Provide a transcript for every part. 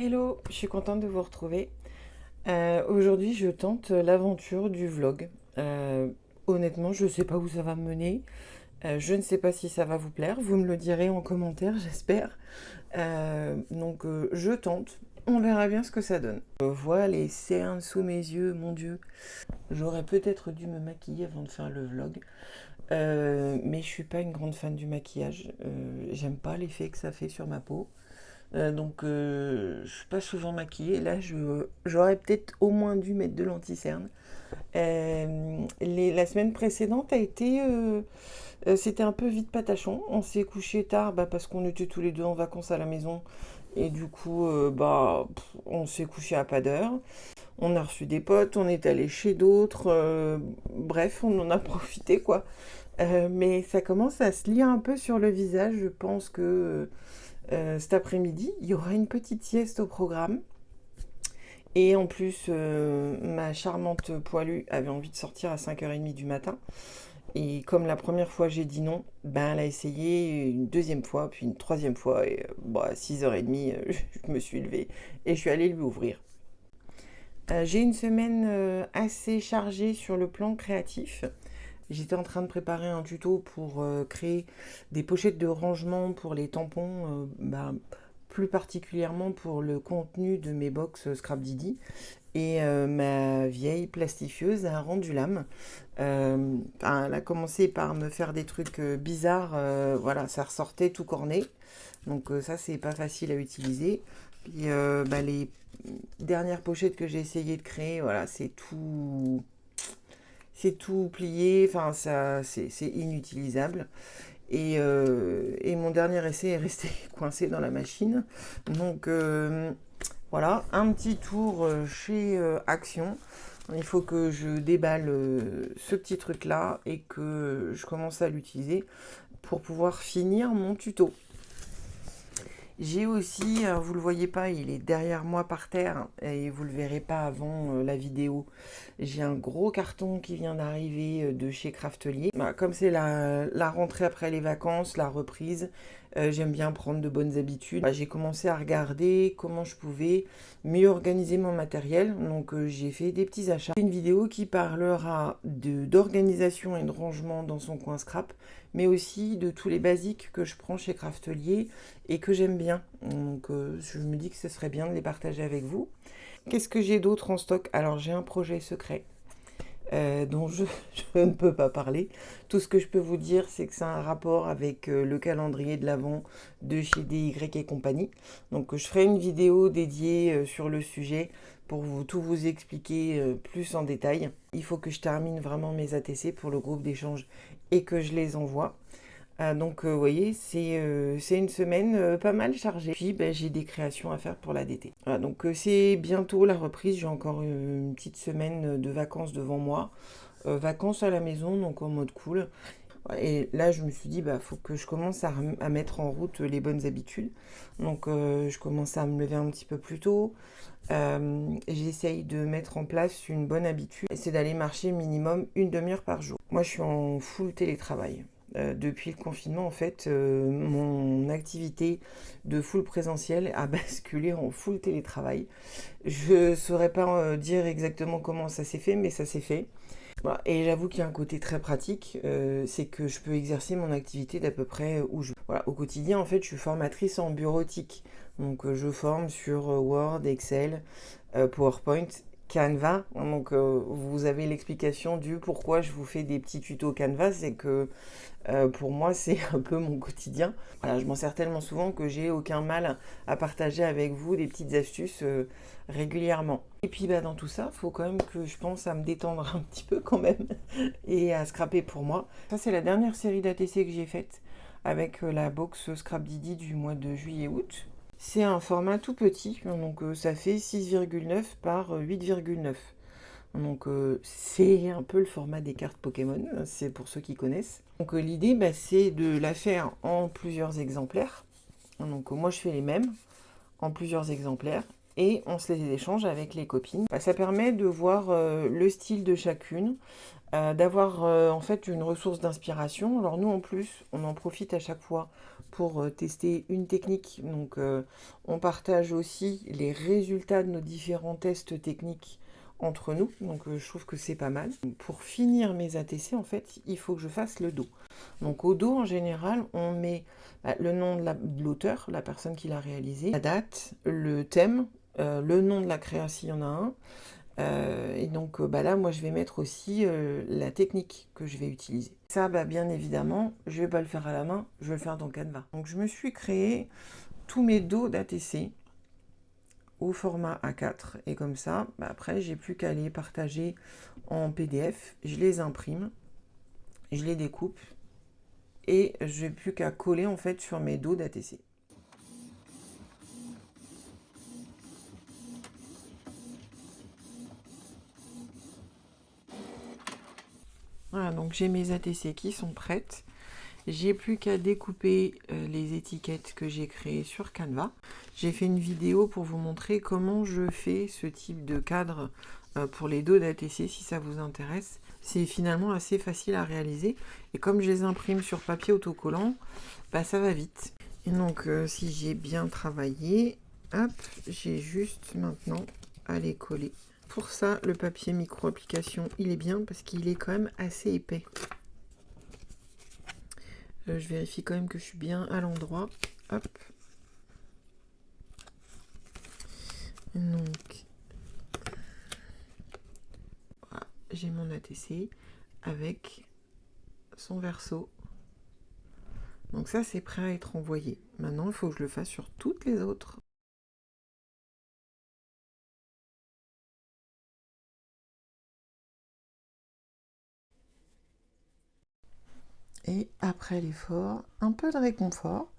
Hello, je suis contente de vous retrouver. Aujourd'hui, je tente l'aventure du vlog. Honnêtement, je ne sais pas où ça va me mener. Je ne sais pas si ça va vous plaire. Vous me le direz en commentaire, j'espère. Je tente. On verra bien ce que ça donne. Je vois les cernes sous mes yeux, mon Dieu. J'aurais peut-être dû me maquiller avant de faire le vlog. Mais je suis pas une grande fan du maquillage. J'aime pas l'effet que ça fait sur ma peau. Je suis pas souvent maquillée. Là, j'aurais peut-être au moins dû mettre de l'anti-cerne. La semaine précédente c'était un peu vite patachon. On s'est couché tard parce qu'on était tous les deux en vacances à la maison. Et du coup, on s'est couché à pas d'heure. On a reçu des potes, on est allé chez d'autres. Bref, on en a profité quoi. Mais ça commence à se lire un peu sur le visage. Je pense que cet après-midi, il y aura une petite sieste au programme. Et en plus, ma charmante poilue avait envie de sortir à 5h30 du matin. Et comme la première fois j'ai dit non, elle a essayé une deuxième fois, puis une troisième fois. Et à 6h30, je me suis levée et je suis allée lui ouvrir. J'ai une semaine assez chargée sur le plan créatif. J'étais en train de préparer un tuto pour créer des pochettes de rangement pour les tampons, plus particulièrement pour le contenu de mes box Scrap Didi. Et ma vieille plastifieuse a rendu l'âme. Elle a commencé par me faire des trucs bizarres. Voilà, ça ressortait tout corné. Donc ça, c'est pas facile à utiliser. Puis les dernières pochettes que j'ai essayé de créer, voilà, c'est tout plié, enfin ça c'est inutilisable. Et mon dernier essai est resté coincé dans la machine. Donc voilà, un petit tour chez Action. Il faut que je déballe ce petit truc là et que je commence à l'utiliser pour pouvoir finir mon tuto. J'ai aussi, alors vous le voyez pas, il est derrière moi par terre et vous le verrez pas avant la vidéo. J'ai un gros carton qui vient d'arriver de chez Craftelier. Comme c'est la rentrée après les vacances, la reprise, j'aime bien prendre de bonnes habitudes. J'ai commencé à regarder comment je pouvais mieux organiser mon matériel. Donc j'ai fait des petits achats. Une vidéo qui parlera d'organisation et de rangement dans son coin scrap, mais aussi de tous les basiques que je prends chez Craftelier et que j'aime bien. Donc je me dis que ce serait bien de les partager avec vous. Qu'est-ce que j'ai d'autre en stock? Alors j'ai un projet secret dont je ne peux pas parler. Tout ce que je peux vous dire, c'est que c'est un rapport avec le calendrier de l'Avent de chez DY et compagnie. Donc je ferai une vidéo dédiée sur le sujet pour tout vous expliquer plus en détail. Il faut que je termine vraiment mes ATC pour le groupe d'échange et que je les envoie. Vous voyez, c'est une semaine pas mal chargée. Puis j'ai des créations à faire pour la DT. Voilà, donc c'est bientôt la reprise. J'ai encore une petite semaine de vacances devant moi. Vacances à la maison, donc en mode cool. Et là, je me suis dit, faut que je commence à mettre en route les bonnes habitudes. Donc je commence à me lever un petit peu plus tôt. J'essaye de mettre en place une bonne habitude. C'est d'aller marcher minimum une demi-heure par jour. Moi, je suis en full télétravail. Depuis le confinement, en fait, mon activité de full présentiel a basculé en full télétravail. Je ne saurais pas dire exactement comment ça s'est fait, mais ça s'est fait. Voilà. Et j'avoue qu'il y a un côté très pratique, c'est que je peux exercer mon activité d'à peu près où je veux. Voilà. Au quotidien, en fait, je suis formatrice en bureautique. Donc, je forme sur Word, Excel, PowerPoint, Canva. Donc, vous avez l'explication du pourquoi je vous fais des petits tutos Canva. C'est que pour moi, c'est un peu mon quotidien. Voilà, je m'en sers tellement souvent que j'ai aucun mal à partager avec vous des petites astuces régulièrement. Et puis dans tout ça, il faut quand même que je pense à me détendre un petit peu quand même et à scraper pour moi. Ça, c'est la dernière série d'ATC que j'ai faite avec la box Scrap Didi du mois de juillet-août. C'est un format tout petit, donc ça fait 6,9 par 8,9. Donc c'est un peu le format des cartes Pokémon, c'est pour ceux qui connaissent. Donc l'idée c'est de la faire en plusieurs exemplaires. Donc moi je fais les mêmes en plusieurs exemplaires et on se les échange avec les copines. Ça permet de voir le style de chacune, d'avoir en fait une ressource d'inspiration. Alors nous en plus, on en profite à chaque fois pour tester une technique. Donc on partage aussi les résultats de nos différents tests techniques entre nous. Donc je trouve que c'est pas mal. Pour finir mes ATC, en fait, il faut que je fasse le dos. Donc au dos, en général, on met le nom de l'auteur, la personne qui l'a réalisé, la date, le thème, le nom de la création s'il y en a un. Et donc là, moi, je vais mettre aussi la technique que je vais utiliser. Ça, bien évidemment, je vais pas le faire à la main, je vais le faire dans Canva. Donc, je me suis créé tous mes dos d'ATC au format A4. Et comme ça, après, j'ai plus qu'à les partager en PDF. Je les imprime, je les découpe et je n'ai plus qu'à coller en fait sur mes dos d'ATC. Voilà, donc j'ai mes ATC qui sont prêtes. J'ai plus qu'à découper les étiquettes que j'ai créées sur Canva. J'ai fait une vidéo pour vous montrer comment je fais ce type de cadre pour les dos d'ATC si ça vous intéresse. C'est finalement assez facile à réaliser et comme je les imprime sur papier autocollant, ça va vite. Et donc si j'ai bien travaillé, hop, j'ai juste maintenant à les coller. Pour ça, le papier micro-application, il est bien parce qu'il est quand même assez épais. Je vérifie quand même que je suis bien à l'endroit. Hop. Donc, voilà, j'ai mon ATC avec son verso. Donc ça, c'est prêt à être envoyé. Maintenant, il faut que je le fasse sur toutes les autres. Et après l'effort, un peu de réconfort.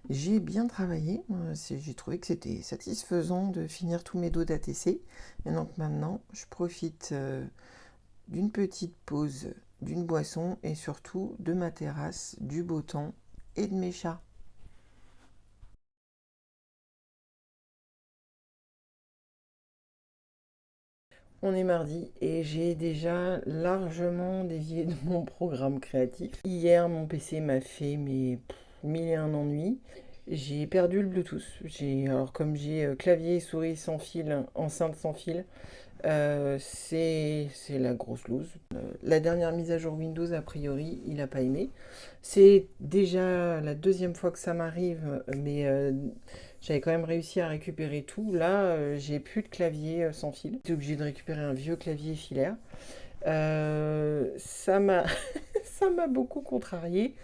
J'ai bien travaillé. J'ai trouvé que c'était satisfaisant de finir tous mes dos d'ATC. Et donc maintenant, je profite d'une petite pause, d'une boisson et surtout de ma terrasse, du beau temps et de mes chats. On est mardi et j'ai déjà largement dévié de mon programme créatif. Hier, mon PC m'a fait mille et un ennuis. J'ai perdu le Bluetooth. Alors comme j'ai clavier et souris sans fil, enceinte sans fil, c'est la grosse loose. La dernière mise à jour Windows, a priori, il n'a pas aimé. C'est déjà la deuxième fois que ça m'arrive, mais j'avais quand même réussi à récupérer tout. Là, j'ai plus de clavier sans fil. J'étais obligée de récupérer un vieux clavier filaire. Ça m'a ça m'a beaucoup contrarié.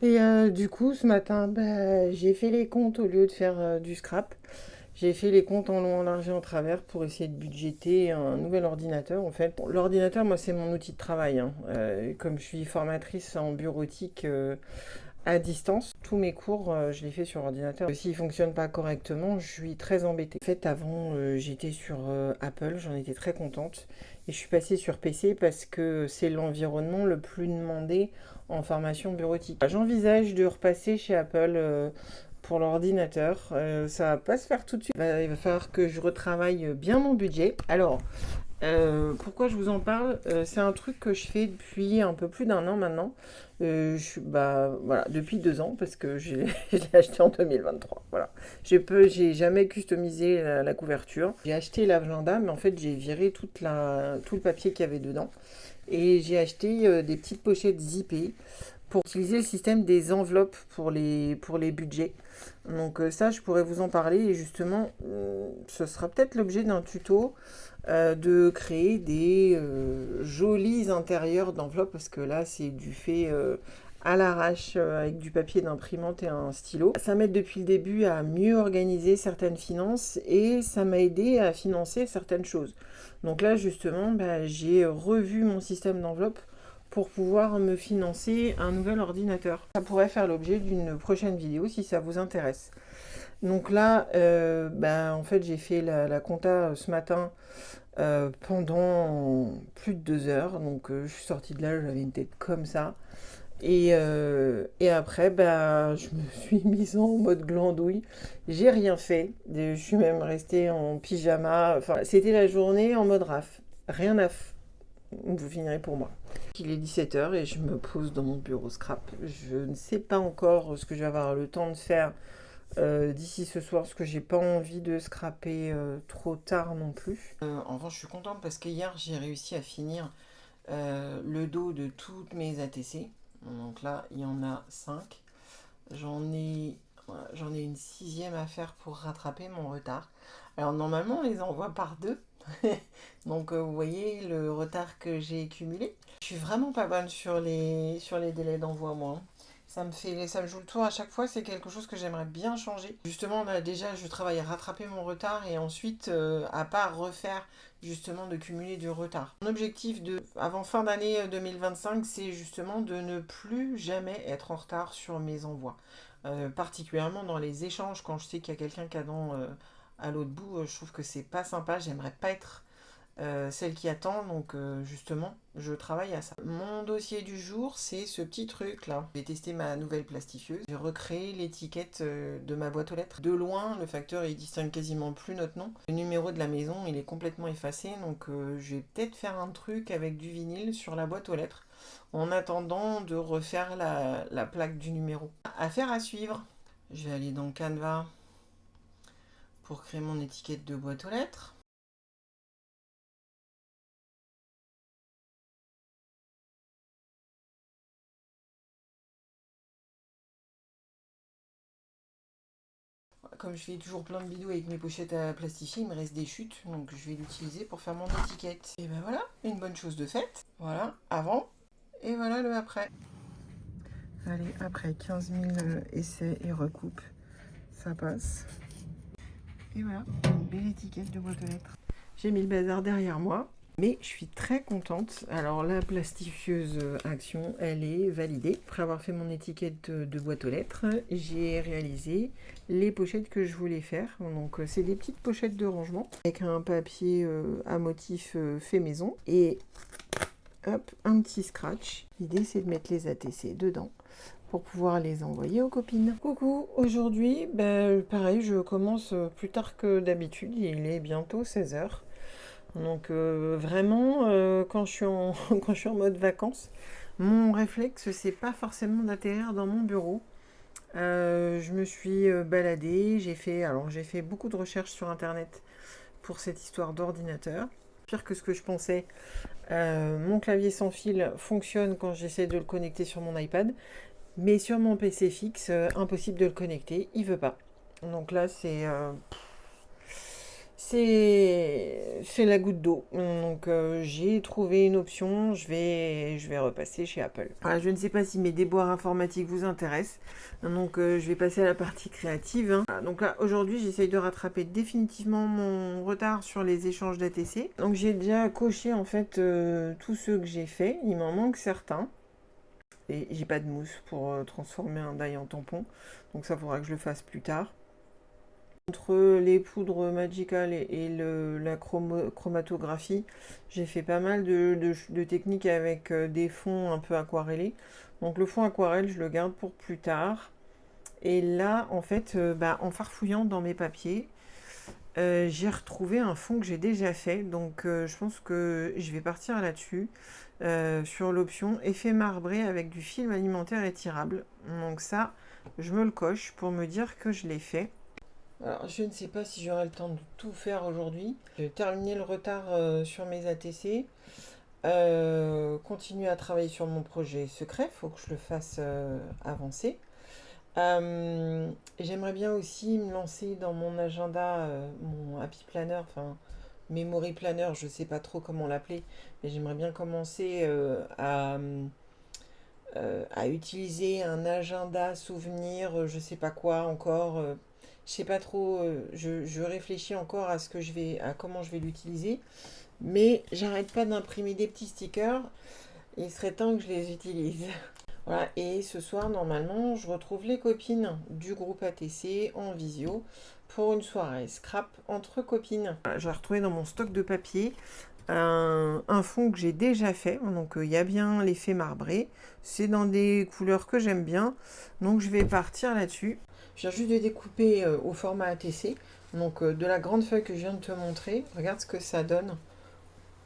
Et du coup, ce matin, j'ai fait les comptes au lieu de faire du scrap. J'ai fait les comptes en long, en large et en travers pour essayer de budgéter un nouvel ordinateur. En fait, l'ordinateur, moi, c'est mon outil de travail, hein. Comme je suis formatrice en bureautique à distance, tous mes cours, je les fais sur ordinateur. S'ils ne fonctionnent pas correctement, je suis très embêtée. En fait, avant, j'étais sur Apple, j'en étais très contente. Et je suis passée sur PC parce que c'est l'environnement le plus demandé en formation bureautique. J'envisage de repasser chez Apple pour l'ordinateur. Ça va pas se faire tout de suite. Il va falloir que je retravaille bien mon budget. Alors, pourquoi je vous en parle? C'est un truc que je fais depuis un peu plus d'un an maintenant. Voilà, depuis 2 ans parce que je l'ai acheté en 2023. Voilà. J'ai jamais customisé la couverture. J'ai acheté l'agenda, mais en fait j'ai viré tout le papier qu'il y avait dedans. Et j'ai acheté des petites pochettes zippées pour utiliser le système des enveloppes pour les budgets. Donc ça, je pourrais vous en parler et justement, ce sera peut-être l'objet d'un tuto de créer des jolis intérieurs d'enveloppes parce que là, c'est du fait à l'arrache avec du papier d'imprimante et un stylo. Ça m'aide depuis le début à mieux organiser certaines finances et ça m'a aidé à financer certaines choses. Donc là, justement, j'ai revu mon système d'enveloppe pour pouvoir me financer un nouvel ordinateur. Ça pourrait faire l'objet d'une prochaine vidéo si ça vous intéresse. Donc là, en fait, j'ai fait la compta ce matin pendant plus de 2 heures. Donc je suis sortie de là, j'avais une tête comme ça. Et après, bah, je me suis mise en mode glandouille. J'ai rien fait. Je suis même restée en pyjama. Enfin, c'était la journée en mode raf. Rien à vous finirez pour moi. Il est 17 h et je me pose dans mon bureau scrap. Je ne sais pas encore ce que je vais avoir le temps de faire d'ici ce soir, parce que j'ai pas envie de scraper trop tard non plus. En revanche, je suis contente parce que hier, j'ai réussi à finir le dos de toutes mes ATC. Donc là, il y en a 5. J'en ai une 6e à faire pour rattraper mon retard. Alors normalement, on les envoie par 2. Donc vous voyez le retard que j'ai cumulé. Je suis vraiment pas bonne sur les délais d'envoi, moi. Ça me joue le tour à chaque fois, c'est quelque chose que j'aimerais bien changer. Justement, là, déjà, je travaille à rattraper mon retard et ensuite à pas refaire justement de cumuler du retard. Mon objectif avant fin d'année 2025, c'est justement de ne plus jamais être en retard sur mes envois. Particulièrement dans les échanges, quand je sais qu'il y a quelqu'un qui attend à l'autre bout, je trouve que c'est pas sympa, j'aimerais pas être celle qui attend, donc justement, je travaille à ça. Mon dossier du jour, c'est ce petit truc là. J'ai testé ma nouvelle plastifieuse. J'ai recréé l'étiquette de ma boîte aux lettres. De loin, le facteur, il distingue quasiment plus notre nom. Le numéro de la maison, il est complètement effacé, donc je vais peut-être faire un truc avec du vinyle sur la boîte aux lettres, en attendant de refaire la plaque du numéro. Affaire à suivre. Je vais aller dans Canva pour créer mon étiquette de boîte aux lettres. Comme je fais toujours plein de vidéos avec mes pochettes à plastifier, il me reste des chutes, donc je vais l'utiliser pour faire mon étiquette. Et ben voilà, une bonne chose de faite. Voilà, avant, et voilà le après. Allez, après 15 000 essais et recoupes, ça passe. Et voilà, une belle étiquette de boîte aux lettres. J'ai mis le bazar derrière moi, mais je suis très contente. Alors la plastifieuse Action, elle est validée. Après avoir fait mon étiquette de boîte aux lettres, j'ai réalisé les pochettes que je voulais faire. Donc c'est des petites pochettes de rangement avec un papier à motif fait maison et hop, un petit scratch. L'idée c'est de mettre les ATC dedans pour pouvoir les envoyer aux copines. Coucou, aujourd'hui, pareil, je commence plus tard que d'habitude, il est bientôt 16 h. Donc vraiment, quand je suis quand je suis en mode vacances, mon réflexe, c'est pas forcément d'atterrir dans mon bureau. Je me suis baladée, j'ai fait beaucoup de recherches sur internet pour cette histoire d'ordinateur. Pire que ce que je pensais, mon clavier sans fil fonctionne quand j'essaie de le connecter sur mon iPad. Mais sur mon PC fixe, impossible de le connecter, il veut pas. Donc là, c'est la goutte d'eau. Donc j'ai trouvé une option, je vais repasser chez Apple. Voilà, je ne sais pas si mes déboires informatiques vous intéressent. Donc je vais passer à la partie créative. Voilà, donc là, aujourd'hui, j'essaye de rattraper définitivement mon retard sur les échanges d'ATC. Donc j'ai déjà coché en fait tous ceux que j'ai fait. Il m'en manque certains. Et j'ai pas de mousse pour transformer un die en tampon. Donc ça faudra que je le fasse plus tard. Entre les poudres Magical et la chromatographie, j'ai fait pas mal de techniques avec des fonds un peu aquarellés. Donc le fond aquarelle, je le garde pour plus tard. Et là, en fait, en farfouillant dans mes papiers, j'ai retrouvé un fond que j'ai déjà fait. Donc je pense que je vais partir là-dessus. Sur l'option effet marbré avec du film alimentaire étirable. Donc ça, je me le coche pour me dire que je l'ai fait. Alors, je ne sais pas si j'aurai le temps de tout faire aujourd'hui. J'ai terminé le retard sur mes ATC. Continuer à travailler sur mon projet secret. Il faut que je le fasse avancer. J'aimerais bien aussi me lancer dans mon agenda, mon Happy Planner, enfin Memory Planner, je ne sais pas trop comment l'appeler, mais j'aimerais bien commencer à utiliser un agenda souvenir, je sais pas quoi encore. Je sais pas trop, je réfléchis encore à comment je vais l'utiliser, mais j'arrête pas d'imprimer des petits stickers. Il serait temps que je les utilise. Voilà, et ce soir, normalement, je retrouve les copines du groupe ATC en visio pour une soirée scrap entre copines. Voilà, j'ai retrouvé dans mon stock de papier un fond que j'ai déjà fait. Donc il y a bien l'effet marbré. C'est dans des couleurs que j'aime bien. Donc je vais partir là-dessus. Je viens juste de découper au format ATC. Donc de la grande feuille que je viens de te montrer. Regarde ce que ça donne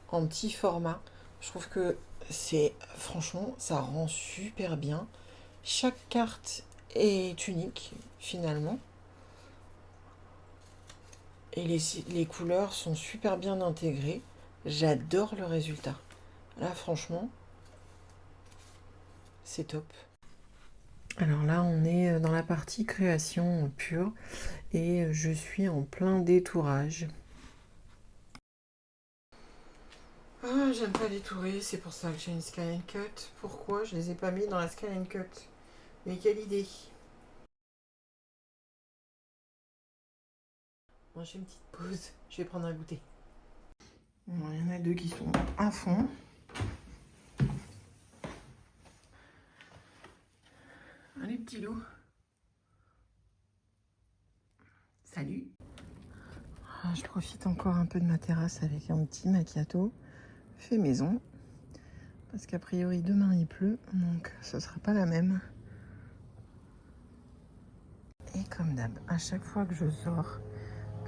en petit format. Je trouve que c'est franchement, ça rend super bien. Chaque carte est unique finalement. Et les couleurs sont super bien intégrées. J'adore le résultat. Là, franchement, c'est top. Alors là, on est dans la partie création pure et je suis en plein détourage. Ah, j'aime pas détourer, c'est pour ça que j'ai une Sky Cut. Pourquoi je les ai pas mis dans la Sky Cut? Mais quelle idée! Bon, j'ai une petite pause, je vais prendre un goûter. Bon, il y en a deux qui sont à fond. Allez, petit loup. Salut. Ah, je profite encore un peu de ma terrasse avec un petit macchiato fait maison. Parce qu'a priori demain il pleut, donc ce sera pas la même. Et comme d'hab, à chaque fois que je sors,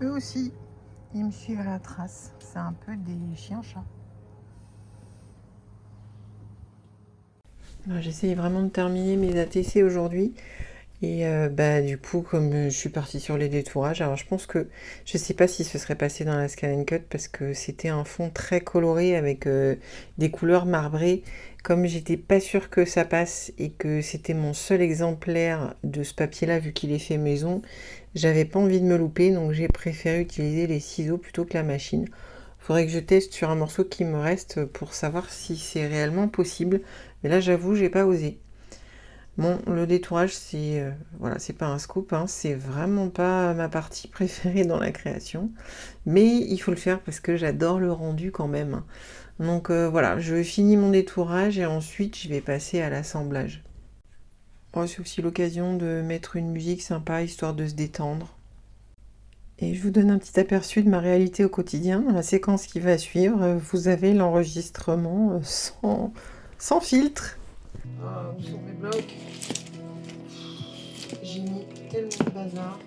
eux aussi, ils me suivent à la trace. C'est un peu des chiens-chats. J'essaye vraiment de terminer mes ATC aujourd'hui. Et du coup, comme je suis partie sur les détourages, alors je pense que je sais pas si ce serait passé dans la Scan Cut parce que c'était un fond très coloré avec des couleurs marbrées. Comme j'étais pas sûre que ça passe et que c'était mon seul exemplaire de ce papier-là vu qu'il est fait maison, j'avais pas envie de me louper donc j'ai préféré utiliser les ciseaux plutôt que la machine. Faudrait que je teste sur un morceau qui me reste pour savoir si c'est réellement possible. Mais là, j'avoue, j'ai pas osé. Bon, le détourage, voilà, c'est pas un scoop, hein, c'est vraiment pas ma partie préférée dans la création, mais il faut le faire parce que j'adore le rendu quand même. Donc voilà, je finis mon détourage et ensuite je vais passer à l'assemblage. Oh, c'est aussi l'occasion de mettre une musique sympa histoire de se détendre. Et je vous donne un petit aperçu de ma réalité au quotidien. Dans la séquence qui va suivre, vous avez l'enregistrement sans filtre. Ah, où sont mes blocs? J'ai mis tellement de bazar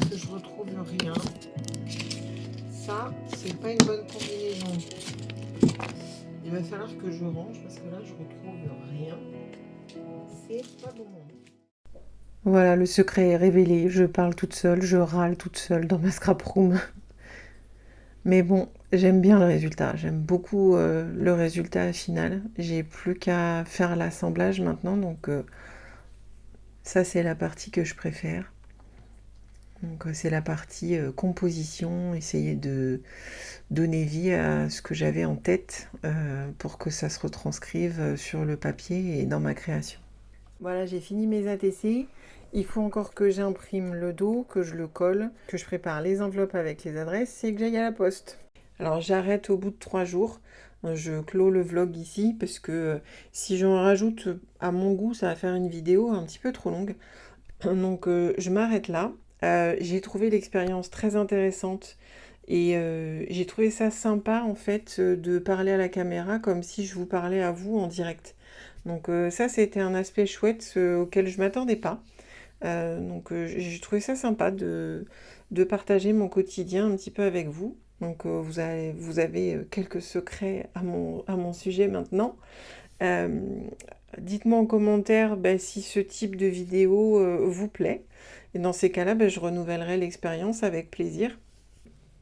que je retrouve rien. Ça, c'est pas une bonne combinaison. Il va falloir que je range parce que là, je retrouve rien. C'est pas bon. Voilà, le secret est révélé. Je parle toute seule, je râle toute seule dans ma scrap room. Mais bon, j'aime bien le résultat. J'aime beaucoup le résultat final. J'ai plus qu'à faire l'assemblage maintenant, donc ça, c'est la partie que je préfère. Donc c'est la partie composition, essayer de donner vie à ce que j'avais en tête pour que ça se retranscrive sur le papier et dans ma création. Voilà, j'ai fini mes ATC. Il faut encore que j'imprime le dos, que je le colle, que je prépare les enveloppes avec les adresses et que j'aille à la poste. Alors j'arrête au bout de 3 jours. Je clôt le vlog ici parce que si j'en rajoute à mon goût, ça va faire une vidéo un petit peu trop longue. Donc je m'arrête là. J'ai trouvé l'expérience très intéressante et j'ai trouvé ça sympa en fait de parler à la caméra comme si je vous parlais à vous en direct. Donc ça c'était un aspect chouette auquel je m'attendais pas. J'ai trouvé ça sympa de partager mon quotidien un petit peu avec vous. Donc vous avez quelques secrets à mon sujet maintenant. Euh, Dites-moi en commentaire si ce type de vidéo vous plaît. Et dans ces cas-là, je renouvellerai l'expérience avec plaisir.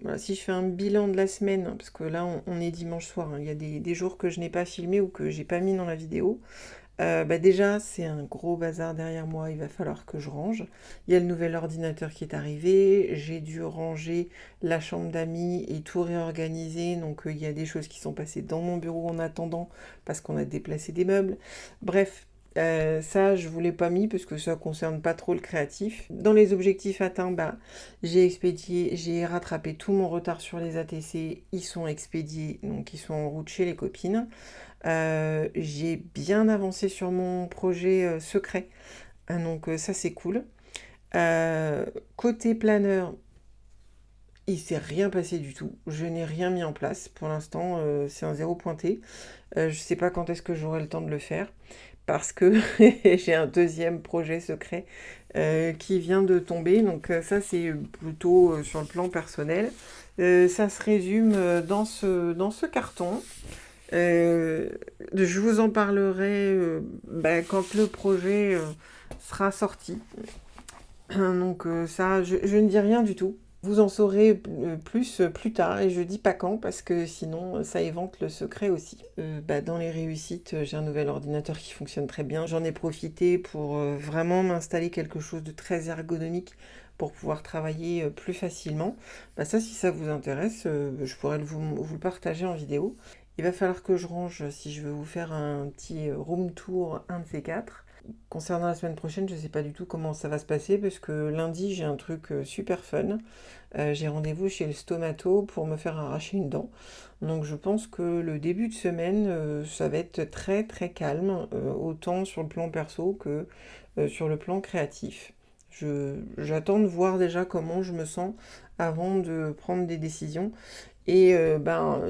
Voilà, si je fais un bilan de la semaine, hein, parce que là on est dimanche soir, hein, il y a des jours que je n'ai pas filmé ou que j'ai pas mis dans la vidéo. Déjà, c'est un gros bazar derrière moi, il va falloir que je range. Il y a le nouvel ordinateur qui est arrivé, j'ai dû ranger la chambre d'amis et tout réorganiser, donc il y a des choses qui sont passées dans mon bureau en attendant parce qu'on a déplacé des meubles. Bref, ça, je ne vous l'ai pas mis parce que ça ne concerne pas trop le créatif. Dans les objectifs atteints, j'ai rattrapé tout mon retard sur les ATC, ils sont expédiés, donc ils sont en route chez les copines. J'ai bien avancé sur mon projet secret, donc ça c'est cool. Côté planeur, il s'est rien passé du tout. Je n'ai rien mis en place. Pour l'instant, c'est un zéro pointé. Je sais pas quand est-ce que j'aurai le temps de le faire parce que j'ai un deuxième projet secret qui vient de tomber. Donc ça, c'est plutôt sur le plan personnel. Ça se résume dans ce carton. Euh, je vous en parlerai quand le projet sera sorti. Donc ça, je ne dis rien du tout. Vous en saurez plus plus tard et je dis pas quand parce que sinon ça évente le secret aussi. Dans les réussites, j'ai un nouvel ordinateur qui fonctionne très bien. J'en ai profité pour vraiment m'installer quelque chose de très ergonomique pour pouvoir travailler plus facilement. Ça, si ça vous intéresse, je pourrais vous le partager en vidéo. Il va falloir que je range si je veux vous faire un petit room tour, un de ces quatre. Concernant la semaine prochaine, je ne sais pas du tout comment ça va se passer parce que lundi, j'ai un truc super fun. J'ai rendez-vous chez le stomato pour me faire arracher une dent. Donc je pense que le début de semaine, ça va être très très calme, autant sur le plan perso que sur le plan créatif. J'attends de voir déjà comment je me sens avant de prendre des décisions. Et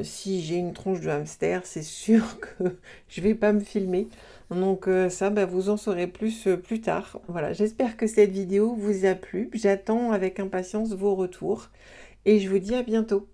si j'ai une tronche de hamster, c'est sûr que je vais pas me filmer. Donc ça, vous en saurez plus plus tard. Voilà, j'espère que cette vidéo vous a plu. J'attends avec impatience vos retours et je vous dis à bientôt.